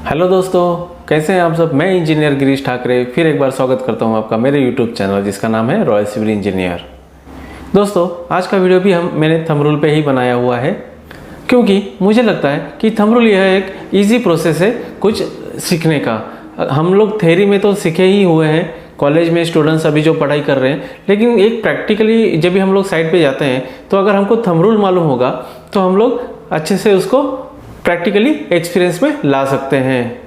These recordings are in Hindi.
हेलो दोस्तों, कैसे हैं आप सब। मैं इंजीनियर गिरीश ठाकरे फिर एक बार स्वागत करता हूं आपका मेरे यूट्यूब चैनल जिसका नाम है रॉयल सिविल इंजीनियर। दोस्तों, आज का वीडियो भी मैंने थंब रूल पे ही बनाया हुआ है, क्योंकि मुझे लगता है कि थंब रूल यह एक ईजी प्रोसेस है कुछ सीखने का। हम लोग थ्योरी में तो सीखे ही हुए हैं, कॉलेज में स्टूडेंट्स अभी जो पढ़ाई कर रहे हैं, लेकिन एक प्रैक्टिकली जब भी हम लोग साइट पे जाते हैं तो अगर हमको थंब रूल मालूम होगा तो हम लोग अच्छे से उसको प्रैक्टिकली एक्सपीरियंस में ला सकते हैं।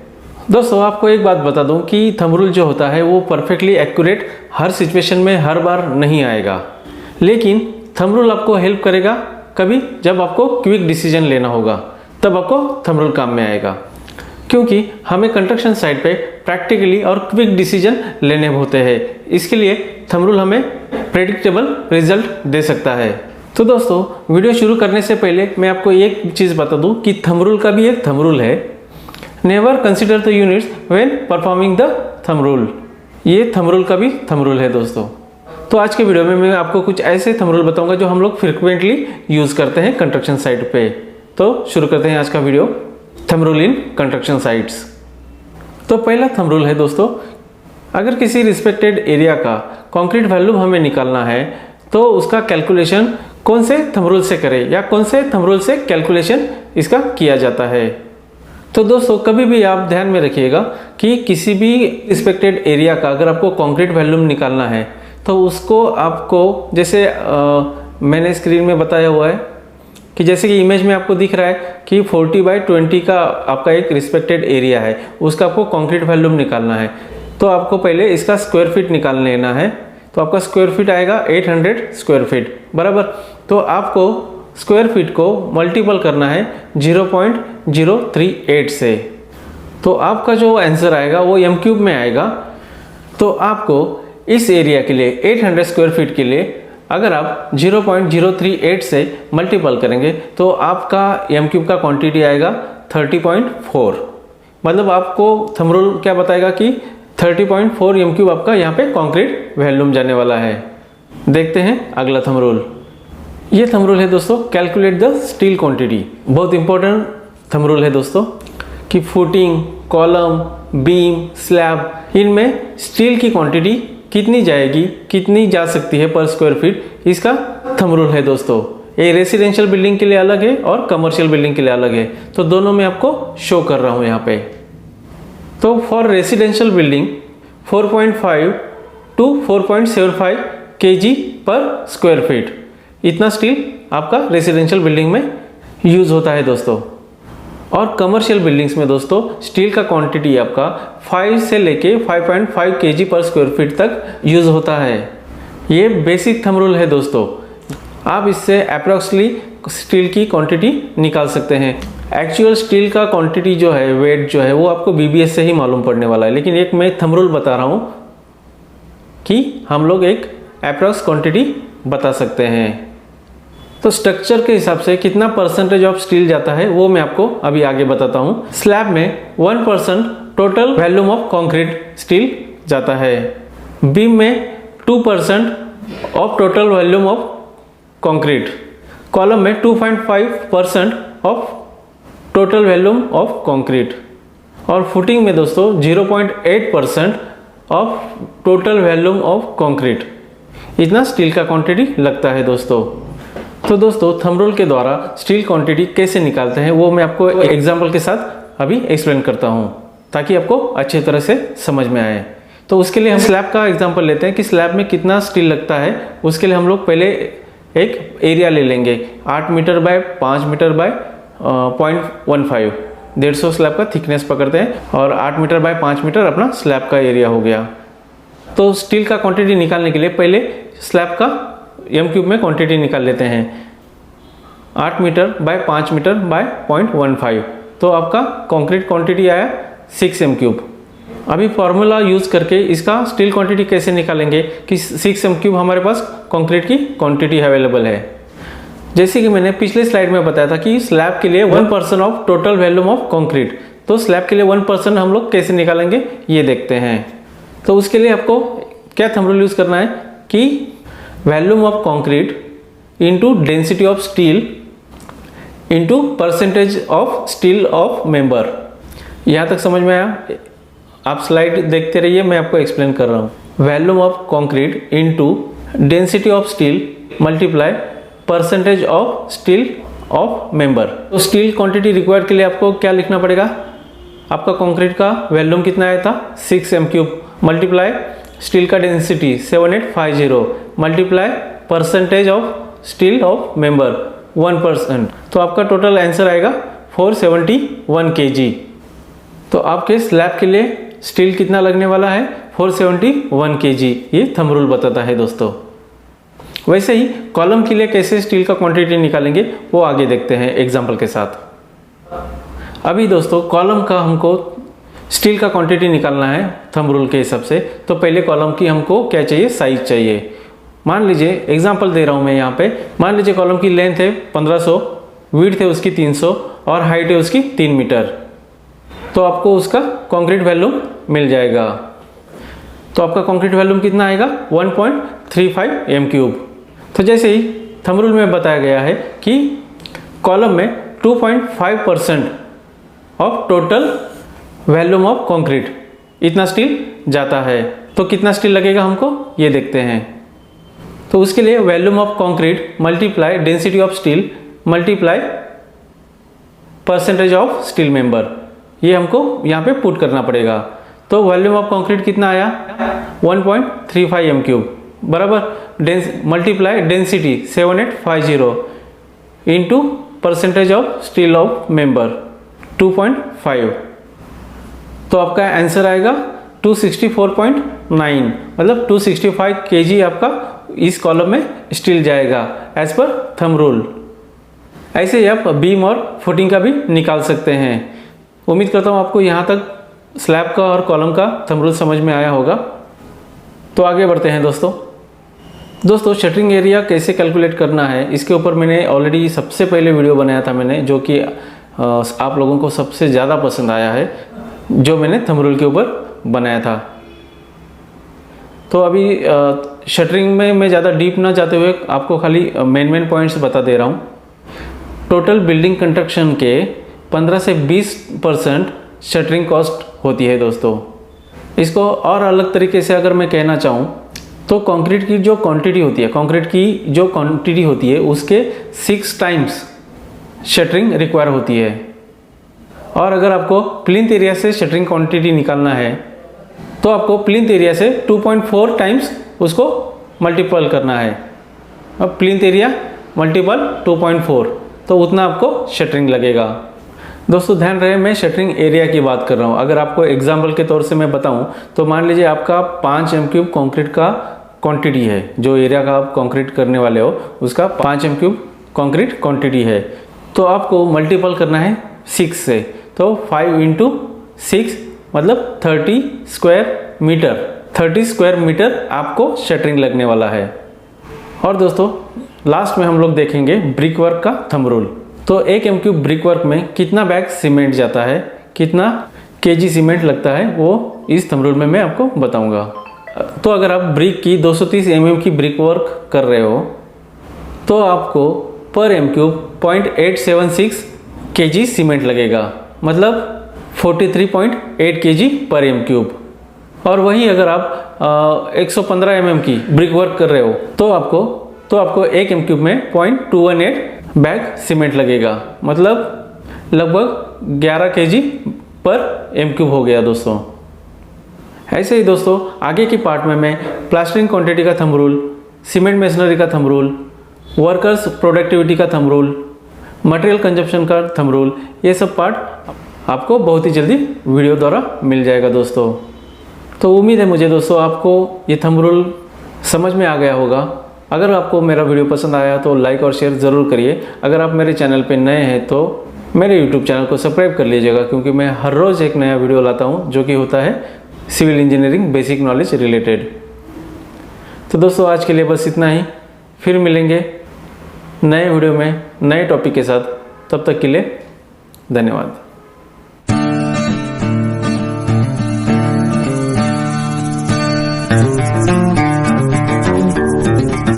दोस्तों, आपको एक बात बता दूं कि थंब रूल जो होता है वो परफेक्टली एक्यूरेट हर सिचुएशन में हर बार नहीं आएगा, लेकिन थंब रूल आपको हेल्प करेगा कभी जब आपको क्विक डिसीजन लेना होगा, तब आपको थंब रूल काम में आएगा। क्योंकि हमें कंस्ट्रक्शन साइट पे प्रैक्टिकली और क्विक डिसीजन लेने होते हैं, इसके लिए थंब रूल हमें प्रेडिक्टेबल रिजल्ट दे सकता है। तो दोस्तों, वीडियो शुरू करने से पहले मैं आपको एक चीज़ बता दूं कि थंब रूल का भी एक थंब रूल है, never consider the units when performing the thumb rule. ये थंब रूल का भी थंब रूल है दोस्तों। तो आज के वीडियो में मैं आपको कुछ ऐसे थंब रूल बताऊंगा जो हम लोग फ्रिक्वेंटली यूज़ करते हैं कंस्ट्रक्शन साइट पे। तो शुरू करते हैं आज का video, thumb rule in construction sites. तो पहला थंब रूल है दोस्तों, अगर किसी रिस्पेक्टेड एरिया का कंक्रीट वैल्यूम हमें निकालना है तो उसका कैलकुलेशन कौन से थंब रूल से करें या कौन से थंब रूल से कैलकुलेशन इसका किया जाता है। तो दोस्तों, कभी भी आप ध्यान में रखिएगा कि किसी भी रिस्पेक्टेड एरिया का अगर आपको कंक्रीट वैल्यूम निकालना है तो उसको आपको जैसे मैंने स्क्रीन में बताया हुआ है कि जैसे कि इमेज में आपको दिख रहा है कि 40/20 का आपका एक रिस्पेक्टेड एरिया है, उसका आपको कंक्रीट वैल्यूम निकालना है। तो आपको पहले इसका स्क्वायर फीट निकाल लेना है। तो आपका स्क्वायर फीट आएगा 800 स्क्वायर फीट बराबर। तो आपको स्क्वायर फीट को मल्टीपल करना है 0.038 से, तो आपका जो आंसर आएगा वो m³ में आएगा। तो आपको इस एरिया के लिए 800 स्क्वायर फीट के लिए अगर आप 0.038 से मल्टीपल करेंगे तो आपका m³ का क्वांटिटी आएगा 30.4। मतलब आपको थंब रूल क्या बताएगा कि 30.4 m³ आपका यहाँ पे कंक्रीट वैल्यूम जाने वाला है। देखते हैं अगला थंब रूल। ये थंब रूल है दोस्तों, कैलकुलेट द स्टील क्वांटिटी। बहुत इंपॉर्टेंट थंब रूल है दोस्तों कि फुटिंग, कॉलम, बीम, स्लैब, इनमें स्टील की क्वांटिटी कितनी जाएगी, कितनी जा सकती है पर स्क्वायर फीट, इसका थंब रूल है दोस्तों। ये रेसिडेंशियल बिल्डिंग के लिए अलग है और कमर्शियल बिल्डिंग के लिए अलग है, तो दोनों में आपको शो कर रहा हूँ यहाँ पे। तो for residential building 4.5 to 4.75 kg पर स्क्वायर फीट, इतना स्टील आपका रेसिडेंशियल बिल्डिंग में यूज होता है दोस्तों। और कमर्शियल बिल्डिंग्स में दोस्तों स्टील का क्वांटिटी आपका 5 से लेके 5.5 kg पर स्क्वायर फीट तक यूज होता है। ये बेसिक थंब रूल है दोस्तों, आप इससे अप्रॉक्सिमेटली स्टील की क्वांटिटी निकाल सकते हैं। एक्चुअल स्टील का क्वांटिटी जो है, वेट जो है, वो आपको बीबीएस से ही मालूम पड़ने वाला है, लेकिन एक मैं थंब रूल बता रहा हूँ कि हम लोग एक अप्रॉक्स क्वांटिटी बता सकते हैं। तो स्ट्रक्चर के हिसाब से कितना परसेंटेज ऑफ स्टील जाता है वो मैं आपको अभी आगे बताता हूँ। स्लैब में 1% total volume of concrete steel जाता है। बीम में 2% of total volume of concrete. Column में 2.5% of total volume of concrete. और फुटिंग में दोस्तों 0.8% of total volume of concrete. इतना स्टील का क्वांटिटी लगता है दोस्तों। तो दोस्तों, थंब रूल के द्वारा स्टील क्वांटिटी कैसे निकालते हैं वो मैं आपको एग्जांपल के साथ अभी एक्सप्लेन करता हूँ, ताकि आपको अच्छी तरह से समझ में आए। तो उसके लिए हम स्लैब का एग्जांपल लेते हैं कि स्लैब में कितना स्टील लगता है। उसके लिए हम लोग पहले एक एरिया ले लेंगे 8 meter by 5 meter by 0.15, 150 slab का थिकनेस पकड़ते हैं, और 8 मीटर बाय 5 मीटर अपना स्लैब का एरिया हो गया। तो स्टील का क्वांटिटी निकालने के लिए पहले स्लैब का m³ में क्वांटिटी निकाल लेते हैं। 8 मीटर बाय 5 मीटर बाय 0.15, तो आपका कंक्रीट क्वांटिटी आया 6 m³। अभी फॉर्मूला यूज करके इसका स्टील क्वांटिटी कैसे निकालेंगे कि 6 m³ हमारे पास कंक्रीट की क्वांटिटी अवेलेबल है। जैसे कि मैंने पिछले स्लाइड में बताया था कि स्लैब के लिए 1% of total volume of concrete, तो स्लैब के लिए 1% हम लोग कैसे निकालेंगे ये देखते हैं। तो उसके लिए आपको क्या थंब रूल यूज करना है कि volume of concrete into density of steel into percentage of steel of member. यहाँ तक समझ में आया? आप स्लाइड देखते रहिए, मैं आपको एक्सप्लेन कर रहा हूँ। Volume of concrete into density of steel multiply percentage of steel of member. तो स्टील क्वांटिटी रिक्वायर्ड के लिए आपको क्या लिखना पड़ेगा? आपका कंक्रीट का वॉल्यूम कितना आया था? 6 m³ मल्टीप्लाई स्टील का density 7850 multiply percentage of steel of member 1%। तो आपका टोटल आंसर आएगा 471 kg। तो आपके स्लैब के लिए स्टील कितना लगने वाला है? 471 kg। ये थंब रूल बताता है दोस्तों। वैसे ही कॉलम के लिए कैसे स्टील का क्वांटिटी निकालेंगे वो आगे देखते हैं एग्जांपल के साथ। अभी दोस्तों कॉलम का हमको स्टील का क्वांटिटी निकालना है थंब रूल के हिसाब से। तो पहले कॉलम की हमको क्या चाहिए? साइज चाहिए। मान लीजिए एग्जांपल दे रहा हूँ मैं यहाँ पे। मान लीजिए कॉलम की लेंथ है 1500, विड्थ है उसकी 300 और हाइट है उसकी 3 मीटर। तो आपको उसका कंक्रीट वॉल्यूम मिल जाएगा। तो आपका कंक्रीट वॉल्यूम कितना आएगा? 1.35 m³। तो जैसे ही थंब रूल में बताया गया है कि कॉलम में 2.5% of total volume of concrete इतना स्टील जाता है। तो कितना स्टील लगेगा हमको ये देखते हैं। तो उसके लिए volume of concrete multiply density of steel multiply percentage of steel member, ये हमको यहाँ पे पुट करना पड़ेगा। तो वॉल्यूम ऑफ कंक्रीट कितना आया? 1.35 m³ बराबर multiply density 7850 into percentage of steel of member 2.5। तो आपका आंसर आएगा 264.9, मतलब 265 kg आपका इस कॉलम में स्टील जाएगा एज पर थंब रूल। ऐसे ही आप बीम और फुटिंग का भी निकाल सकते हैं। उम्मीद करता हूँ आपको यहाँ तक स्लैब का और कॉलम का थंब रूल समझ में आया होगा। तो आगे बढ़ते हैं दोस्तों शटरिंग एरिया कैसे कैलकुलेट करना है इसके ऊपर मैंने ऑलरेडी सबसे पहले वीडियो बनाया था मैंने, जो कि आप लोगों को सबसे ज़्यादा पसंद आया है, जो मैंने थंब रूल के ऊपर बनाया था। तो अभी शटरिंग में मैं ज़्यादा डीप ना जाते हुए आपको खाली मेन पॉइंट्स बता दे रहा हूँ। टोटल बिल्डिंग कंस्ट्रक्शन के 15 से 20% शटरिंग कॉस्ट होती है दोस्तों। इसको और अलग तरीके से अगर मैं कहना चाहूँ तो कंक्रीट की जो क्वांटिटी होती है उसके 6 टाइम्स शटरिंग रिक्वायर होती है। और अगर आपको प्लिंथ एरिया से शटरिंग क्वांटिटी निकालना है तो आपको प्लिंथ एरिया से 2.4 टाइम्स उसको मल्टीपल करना है। अब प्लिंथ एरिया मल्टीपल 2.4, तो उतना आपको शटरिंग लगेगा। दोस्तों ध्यान रहे मैं शटरिंग एरिया की बात कर रहा हूँ। अगर आपको एग्जाम्पल के तौर से मैं बताऊँ तो मान लीजिए आपका 5 m³ कंक्रीट का क्वांटिटी है, जो एरिया का आप कंक्रीट करने वाले हो उसका 5 m³ कंक्रीट क्वांटिटी है। तो आपको मल्टीपल करना है 6 से। तो 5 × 6 मतलब 30 स्क्वायर मीटर। 30 स्क्वायर मीटर आपको शटरिंग लगने वाला है। और दोस्तों लास्ट में हम लोग देखेंगे ब्रिक वर्क का थंब रूल। तो 1 m³ ब्रिक वर्क में कितना बैग सीमेंट जाता है, कितना kg सीमेंट लगता है, वो इस थंब रूल में मैं आपको बताऊंगा। तो अगर आप ब्रिक की 230 mm की ब्रिक वर्क कर रहे हो तो आपको पर m³ 0.876 kg सीमेंट लगेगा, मतलब 43.8 kg पर m³। और वहीं अगर आप 115 mm की ब्रिक वर्क कर रहे हो तो आपको 1 m³ में 0.218 बैग सीमेंट लगेगा, मतलब लगभग 11 kg पर m³ हो गया दोस्तों। ऐसे ही दोस्तों आगे की पार्ट में मैं प्लास्टरिंग क्वांटिटी का थंब रूल, सीमेंट मेसनरी का थंब रूल, वर्कर्स प्रोडक्टिविटी का थंब रूल, मटेरियल कंजप्शन का थंब रूल, ये सब पार्ट आपको बहुत ही जल्दी वीडियो द्वारा मिल जाएगा दोस्तों। तो उम्मीद है मुझे दोस्तों आपको ये थंब रूल समझ में आ गया होगा। अगर आपको मेरा वीडियो पसंद आया तो लाइक और शेयर ज़रूर करिए। अगर आप मेरे चैनल पे नए हैं तो मेरे यूट्यूब चैनल को सब्सक्राइब कर लीजिएगा, क्योंकि मैं हर रोज़ एक नया वीडियो लाता हूँ जो कि होता है civil engineering basic knowledge related. तो दोस्तों आज के लिए बस इतना ही, फिर मिलेंगे नए वीडियो में नए टॉपिक के साथ। तब तक के लिए धन्यवाद।